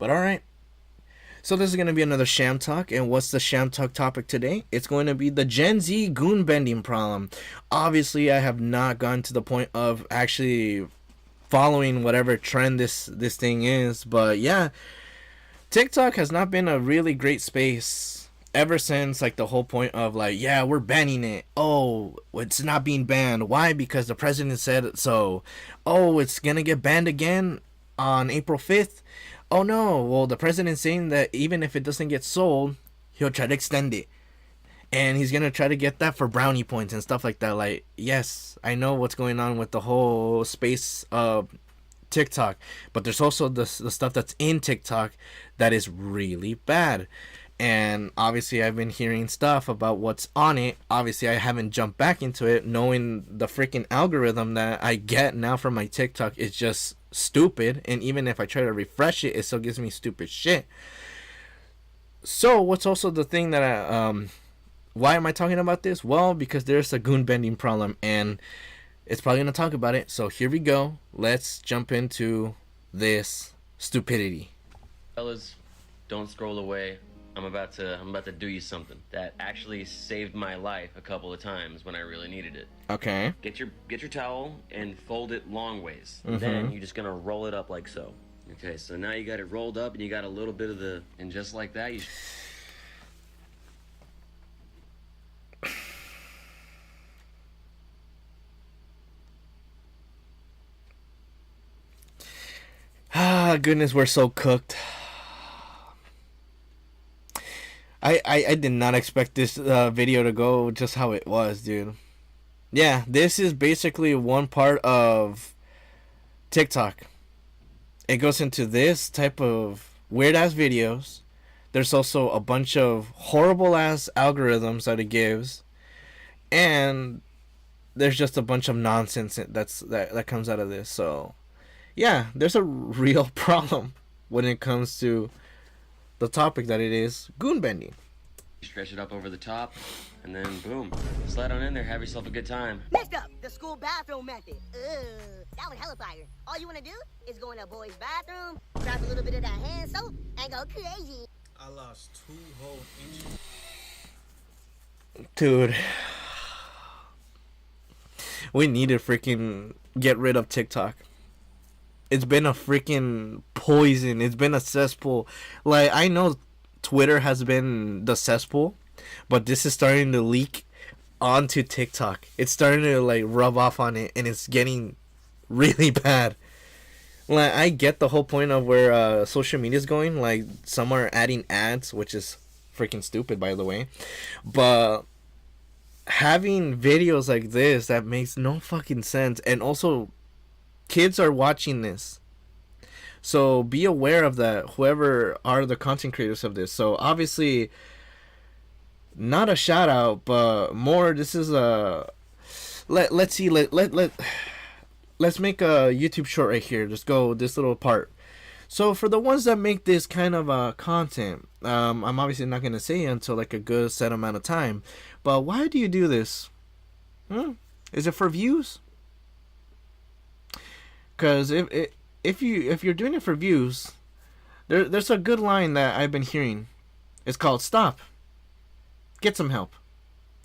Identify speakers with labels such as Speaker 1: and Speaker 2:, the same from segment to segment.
Speaker 1: But alright. So this is going to be another Sham Talk. And what's the Sham Talk topic today? It's going to be the Gen Z Goonbending problem. Obviously, I have not gotten to the point of actually following whatever trend this thing is. But yeah, TikTok has not been a really great space ever since like the whole point of like, yeah, we're banning it. Oh, it's not being banned. Why? Because the president said so. Oh, it's going to get banned again on April 5th. Oh no, well, the president's saying that even if it doesn't get sold, he'll try to extend it. And he's going to try to get that for brownie points and stuff like that. Like, yes, I know what's going on with the whole space of TikTok. But there's also the stuff that's in TikTok that is really bad. And obviously I've been hearing stuff about what's on it. Obviously I haven't jumped back into it, knowing the freaking algorithm that I get now from my TikTok is just stupid. And even if I try to refresh it, it still gives me stupid shit. So what's also the thing that why am I talking about this? Well, because there's a goon bending problem, and it's probably going to talk about it. So here we go. Let's jump into this stupidity.
Speaker 2: Fellas, don't scroll away. I'm about to do you something that actually saved my life a couple of times when I really needed it.
Speaker 1: Okay.
Speaker 2: Get your towel and fold it long ways. Then you're just gonna roll it up like so. Okay, so now you got it rolled up and you got a little bit of and just like that
Speaker 1: Ah, goodness, we're so cooked. I did not expect this video to go just how it was, dude. Yeah, this is basically one part of TikTok. It goes into this type of weird ass videos. There's also a bunch of horrible ass algorithms that it gives, and there's just a bunch of nonsense that comes out of this. So yeah, there's a real problem when it comes to the topic that it is, goon bending.
Speaker 2: stretch it up over the top, and then boom, slide on in there, have yourself a good time.
Speaker 3: Next up, the school bathroom method. That one hella fire. All you want to do is go in a boy's bathroom, grab a little bit of that hand soap, and go crazy.
Speaker 4: I lost 2 whole inches.
Speaker 1: Dude, we need to freaking get rid of TikTok. It's been a freaking poison. It's been a cesspool. Like, I know Twitter has been the cesspool, but this is starting to leak onto TikTok. It's starting to like rub off on it, and it's getting really bad. Like, I get the whole point of where social media is going. Like, some are adding ads, which is freaking stupid, by the way. But having videos like this that makes no fucking sense, and also kids are watching this, so be aware of that, whoever are the content creators of this. So obviously not a shout out, but more, this is a let's make a YouTube short right here. Just go this little part. So for the ones that make this kind of content, I'm obviously not going to say until like a good set amount of time, but why do you do this? Is it for views? Because if you're doing it for views, there's a good line that I've been hearing. It's called "Stop. Get some help."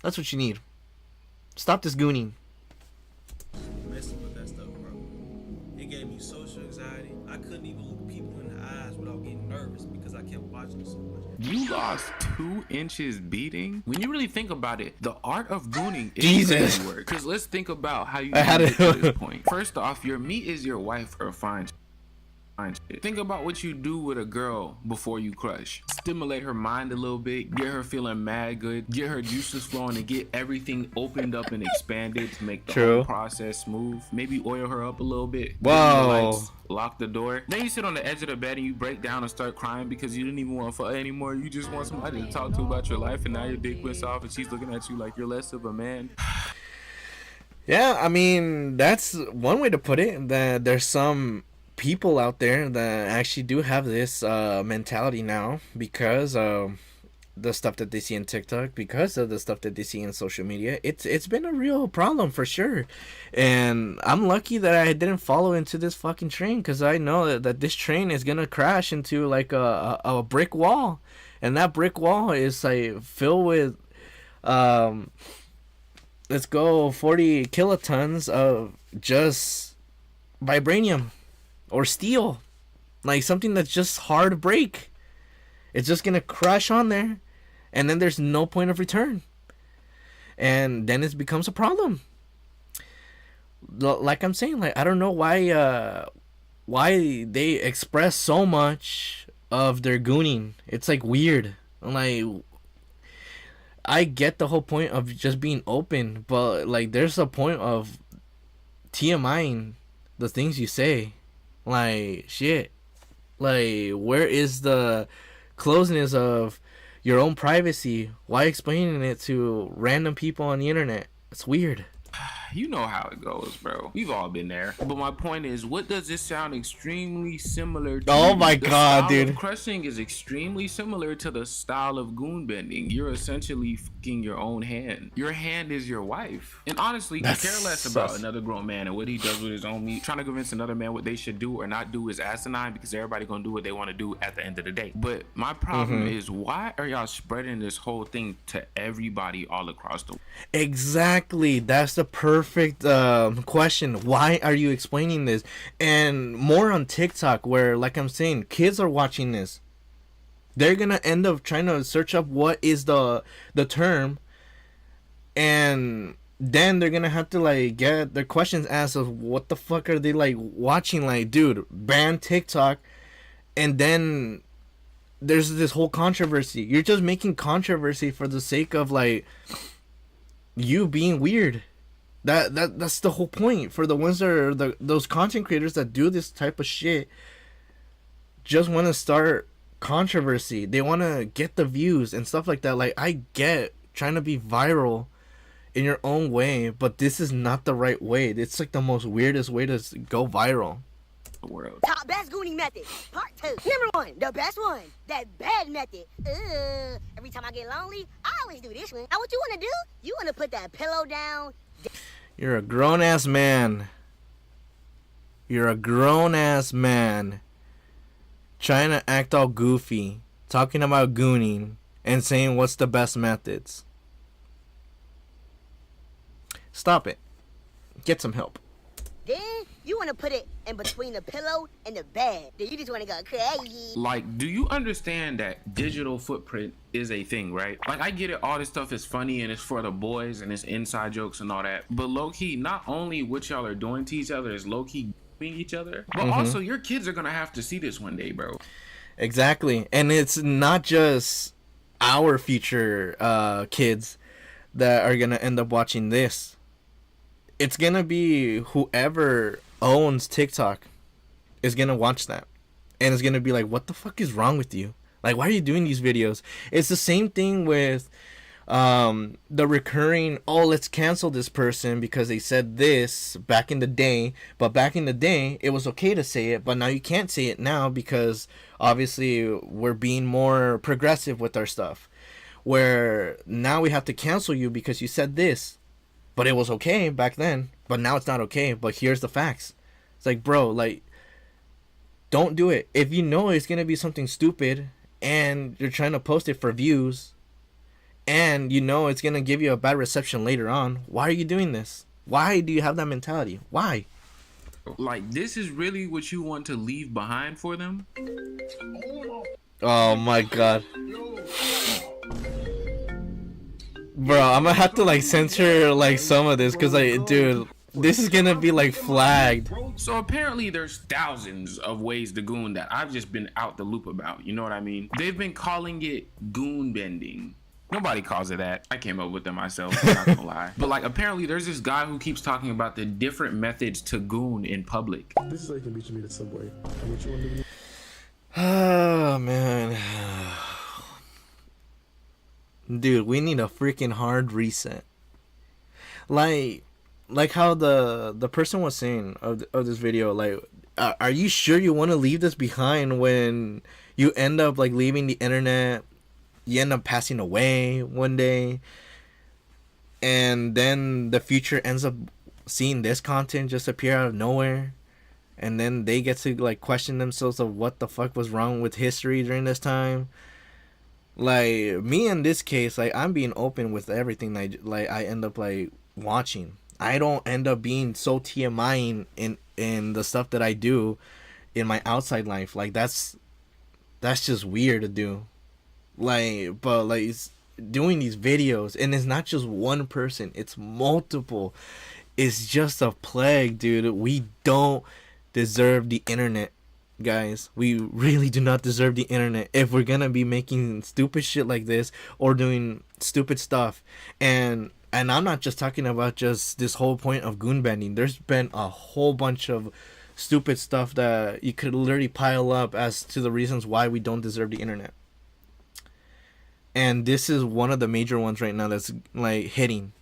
Speaker 1: That's what you need. Stop this gooning.
Speaker 4: Messing with that stuff, bro. It gave me social anxiety. I couldn't even look people in the eyes without getting nervous because I kept watching it so much.
Speaker 5: You lost 2 inches beating? When you really think about it, the art of gooning is
Speaker 1: Jesus.
Speaker 5: crazy work. Because let's think about how you
Speaker 1: I had
Speaker 5: get to
Speaker 1: it.
Speaker 5: this point. First off, your meat is your wife or fine shit. Think about what you do with a girl before you crush. Stimulate her mind a little bit, get her feeling mad good, get her juices flowing, and get everything opened up and expanded to make the whole process smooth. Maybe oil her up a little bit.
Speaker 1: Whoa.
Speaker 5: Dim the lights, lock the door. Then you sit on the edge of the bed and you break down and start crying because you didn't even want to fuck anymore. You just want somebody to talk to about your life, and now your dick went off and she's looking at you like you're less of a man.
Speaker 1: Yeah, I mean, that's one way to put it. That there's some people out there that actually do have this mentality now, because the stuff that they see in TikTok, because of the stuff that they see in social media. It's been a real problem for sure, and I'm lucky that I didn't follow into this fucking train, because I know that this train is gonna crash into like a brick wall, and that brick wall is like filled with let's go 40 kilotons of just vibranium or steel, like something that's just hard to break. It's just gonna crash on there, and then there's no point of return, and then it becomes a problem. Like I'm saying, like I don't know why they express so much of their gooning. It's like weird. Like I get the whole point of just being open, but like there's a point of TMIing the things you say. Like shit. Like where is the closeness of your own privacy? Why explaining it to random people on the internet? It's weird.
Speaker 5: You know how it goes, bro. We've all been there. But my point is, what does this sound extremely similar to?
Speaker 1: Oh my
Speaker 5: The
Speaker 1: god,
Speaker 5: style
Speaker 1: dude.
Speaker 5: of crushing is extremely similar to the style of goon bending. You're essentially fucking your own hand. Your hand is your wife. And honestly,
Speaker 1: That's
Speaker 5: care less about
Speaker 1: sus.
Speaker 5: another grown man and what he does with his own meat. Trying to convince another man what they should do or not do is asinine, because everybody gonna do what they want to do at the end of the day. But my problem is, why are y'all spreading this whole thing to everybody all across the world?
Speaker 1: Exactly. That's the perfect question. Why are you explaining this? And more on TikTok, where, like I'm saying, kids are watching this. They're gonna end up trying to search up what is the term, and then they're gonna have to like get their questions asked of what the fuck are they like watching. Like, dude, ban TikTok, and then there's this whole controversy. You're just making controversy for the sake of like you being weird. That's the whole point. For the ones that are those content creators that do this type of shit, just want to start controversy. They want to get the views and stuff like that. Like, I get trying to be viral in your own way, but this is not the right way. It's like the most weirdest way to go viral.
Speaker 5: World.
Speaker 3: Top best gooning method, part 2. Number 1, the best one, that bad method. Every time I get lonely, I always do this one. Now what you wanna do? You wanna put that pillow down.
Speaker 1: You're a grown ass man. You're a grown ass man trying to act all goofy, talking about gooning and saying what's the best methods. Stop it. Get some help.
Speaker 3: Then you wanna put it in between the pillow and the bed. Then you just wanna go crazy.
Speaker 5: Like, do you understand that digital footprint is a thing, right? Like, I get it, all this stuff is funny and it's for the boys and it's inside jokes and all that, but low-key, not only what y'all are doing to each other is low-key being each other, but also your kids are gonna have to see this one day, bro.
Speaker 1: Exactly. And it's not just our future kids that are going to end up watching this. It's going to be whoever owns TikTok is going to watch that. And it's going to be like, what the fuck is wrong with you? Like, why are you doing these videos? It's the same thing with the recurring, oh, let's cancel this person because they said this back in the day. But back in the day, it was okay to say it. But now you can't say it now because obviously we're being more progressive with our stuff. Where now we have to cancel you because you said this. But it was okay back then. But now it's not okay. But here's the facts. It's like, bro, like, don't do it. If you know it's going to be something stupid and you're trying to post it for views and you know it's going to give you a bad reception later on, why are you doing this? Why do you have that mentality? Why?
Speaker 5: Like, this is really what you want to leave behind for them?
Speaker 1: Oh my god. Bro, I'm gonna have to like censor like some of this because like, dude, this is gonna be like flagged.
Speaker 5: So apparently there's thousands of ways to goon that I've just been out the loop about, you know what I mean? They've been calling it goon bending. Nobody calls it that. I came up with it myself, I'm not gonna lie. But like, apparently there's this guy who keeps talking about the different methods to goon in public.
Speaker 6: This is how you can beat me to Subway. And what you want to do?
Speaker 1: Oh man. Dude, we need a freaking hard reset. Like how the person was saying of this video, like, are you sure you want to leave this behind when you end up like leaving the internet? you end up passing away one day, and then the future ends up seeing this content just appear out of nowhere, and then they get to like question themselves of what the fuck was wrong with history during this time. Like me in this case, like I'm being open with everything I end up like watching. I don't end up being so TMI in the stuff that I do in my outside life. Like that's just weird to do. Like, but like it's doing these videos, and it's not just one person, it's multiple. It's just a plague, dude. We don't deserve the internet, guys. We really do not deserve the internet if we're gonna be making stupid shit like this or doing stupid stuff. And I'm not just talking about just this whole point of goon bending. There's been a whole bunch of stupid stuff that you could literally pile up as to the reasons why we don't deserve the internet. And this is one of the major ones right now that's like hitting.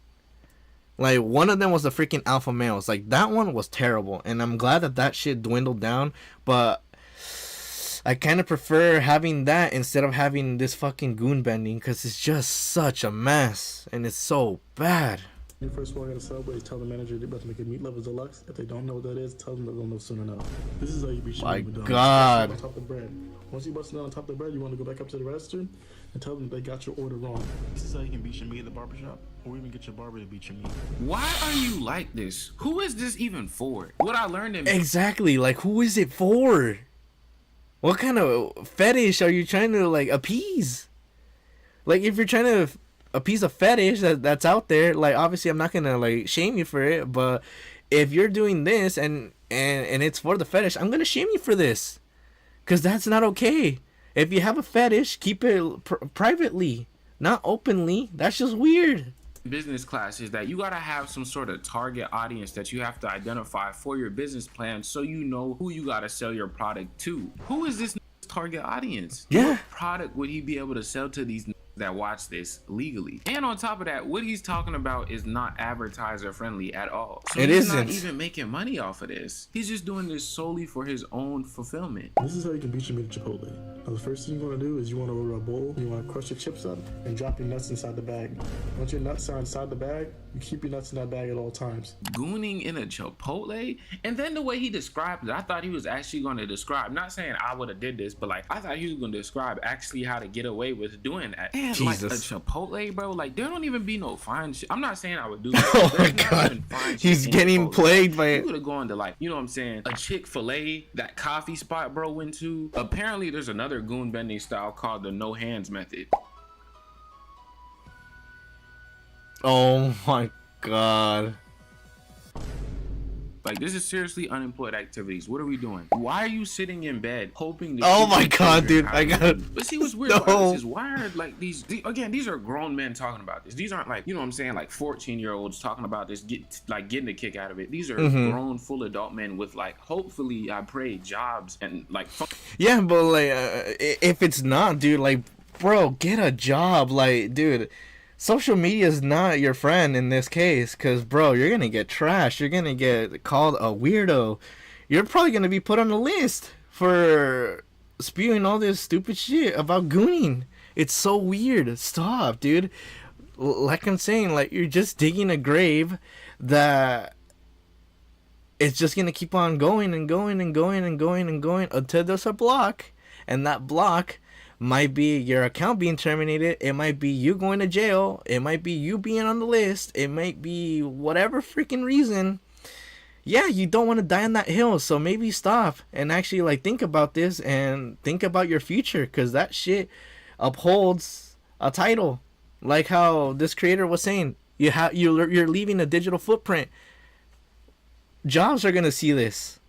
Speaker 1: Like one of them was the freaking alpha males. Like that one was terrible, and I'm glad that shit dwindled down. But I kind of prefer having that instead of having this fucking goon bending, because it's just such a mess and it's so bad.
Speaker 6: When you first walk out of Subway, tell the manager they're about to make a meat lovers deluxe. If they don't know what that is, tell them they'll know soon enough. This is how you be shooting.
Speaker 1: My
Speaker 6: with
Speaker 1: God.
Speaker 6: on top of the bread. Once you bust it on top of the bread, you want to go back up to the register and tell them they got your order wrong. This is how you can beat your meat at the barbershop, or even get your barber to beat your meat.
Speaker 5: Why are you like this? Who is this even for? What I learned in
Speaker 1: Exactly. Like who is it for? What kind of fetish are you trying to like appease? Like if you're trying to appease a fetish that's out there, like obviously I'm not gonna like shame you for it, but if you're doing this and it's for the fetish, I'm gonna shame you for this, because that's not okay. If you have a fetish, keep it privately, not openly. That's just weird.
Speaker 5: business class is that you gotta have some sort of target audience that you have to identify for your business plan, so you know who you gotta sell your product to. Who is this target audience?
Speaker 1: Yeah.
Speaker 5: What product would he be able to sell to these that watch this legally? And on top of that, what he's talking about is not advertiser friendly at all. So
Speaker 1: It
Speaker 5: he's
Speaker 1: isn't.
Speaker 5: not even making money off of this. He's just doing this solely for his own fulfillment.
Speaker 6: This is how you can beat your meat at Chipotle. Now, the first thing you want to do is you want to order a bowl. You want to crush your chips up and drop your nuts inside the bag. Once your nuts are inside the bag, you keep your nuts in that bag at all times.
Speaker 5: Gooning in a Chipotle, and then the way he described it, I thought he was actually going to describe, not saying I would have did this, but like I thought he was going to describe actually how to get away with doing that. And like a
Speaker 1: Jesus.
Speaker 5: Chipotle, bro, like there don't even be no fine shit. I'm not saying I would do that.
Speaker 1: Oh my
Speaker 5: There's not
Speaker 1: God.
Speaker 5: even fine shit
Speaker 1: He's
Speaker 5: in
Speaker 1: getting
Speaker 5: Chipotle.
Speaker 1: plagued by
Speaker 5: You
Speaker 1: it.
Speaker 5: could have gone to like, you know what I'm saying, a Chick-fil-A, that coffee spot bro went to. Apparently there's another goon bending style called the no hands method.
Speaker 1: Oh my God.
Speaker 5: Like, this is seriously unemployed activities. What are we doing? Why are you sitting in bed hoping to
Speaker 1: Oh
Speaker 5: teach
Speaker 1: my
Speaker 5: your
Speaker 1: God,
Speaker 5: children
Speaker 1: dude,
Speaker 5: how
Speaker 1: I
Speaker 5: to
Speaker 1: gotta-
Speaker 5: read? But see what's weird about
Speaker 1: No.
Speaker 5: this is, why are like these again, these are grown men talking about this. These aren't like, you know what I'm saying, like 14-year-olds talking about this, getting a kick out of it. These are grown, full adult men with like, hopefully, I pray, jobs and like
Speaker 1: Yeah, but like, if it's not, dude, like, bro, get a job. Like, dude, social media is not your friend in this case, because, bro, you're gonna get trashed. You're gonna get called a weirdo. You're probably gonna be put on a list for spewing all this stupid shit about gooning. It's so weird. Stop, dude. Like I'm saying, like, you're just digging a grave that it's just gonna keep on going and going and going and going and going until there's a block, and that block might be your account being terminated. It might be you going to jail. It might be you being on the list. It might be whatever freaking reason. Yeah, you don't want to die on that hill, so maybe stop and actually like think about this and think about your future, because that shit upholds a title. Like how this creator was saying, you're leaving a digital footprint. Jobs are gonna see this,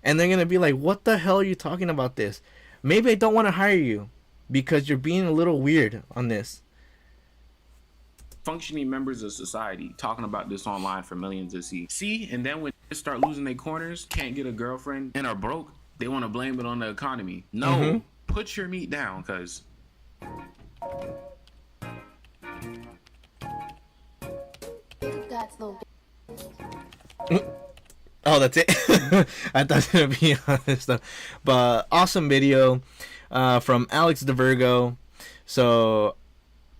Speaker 1: and they're gonna be like, "What the hell are you talking about this?" Maybe I don't want to hire you because you're being a little weird on this.
Speaker 5: functioning members of society talking about this online for millions to see. And then when they start losing their corners, can't get a girlfriend, and are broke, they want to blame it on the economy. No, put your meat down, because
Speaker 7: God's little
Speaker 1: Oh, that's it. I thought it was gonna be other stuff, but awesome video from Alex DeVirgo. So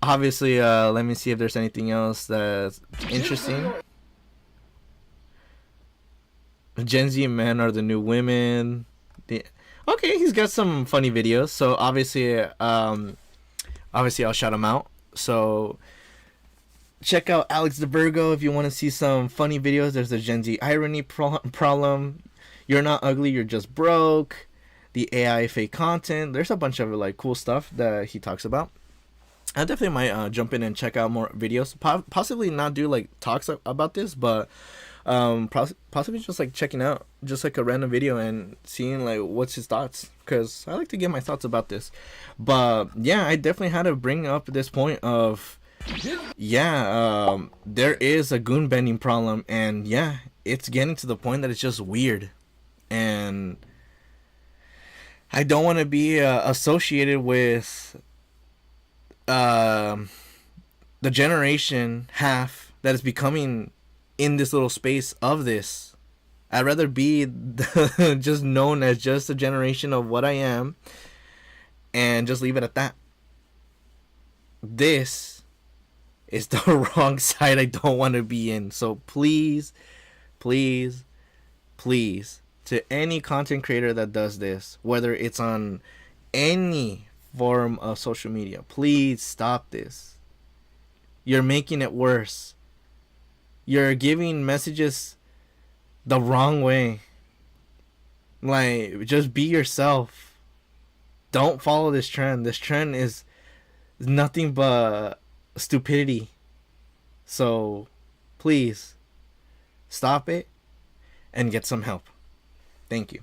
Speaker 1: obviously, let me see if there's anything else that's interesting. Gen Z men are the new women. Okay, he's got some funny videos. So obviously I'll shout him out. So check out Alex the Virgo if you want to see some funny videos. There's the Gen Z irony problem. You're not ugly, you're just broke. The AI fake content. There's a bunch of like cool stuff that he talks about. I definitely might jump in and check out more videos. Possibly not do like talks about this, but possibly just like checking out just like a random video and seeing like what's his thoughts, because I like to get my thoughts about this. But yeah, I definitely had to bring up this point of there is a goon bending problem, and yeah, it's getting to the point that it's just weird, and I don't want to be associated with the generation half that is becoming in this little space of this. I'd rather be just known as just a generation of what I am and just leave it at that. This is the wrong side I don't want to be in. So please, please, please, to any content creator that does this, whether it's on any form of social media, please stop this. You're making it worse. You're giving messages the wrong way. Like, just be yourself. Don't follow this trend. This trend is nothing but stupidity. So, please, stop it and get some help. Thank you.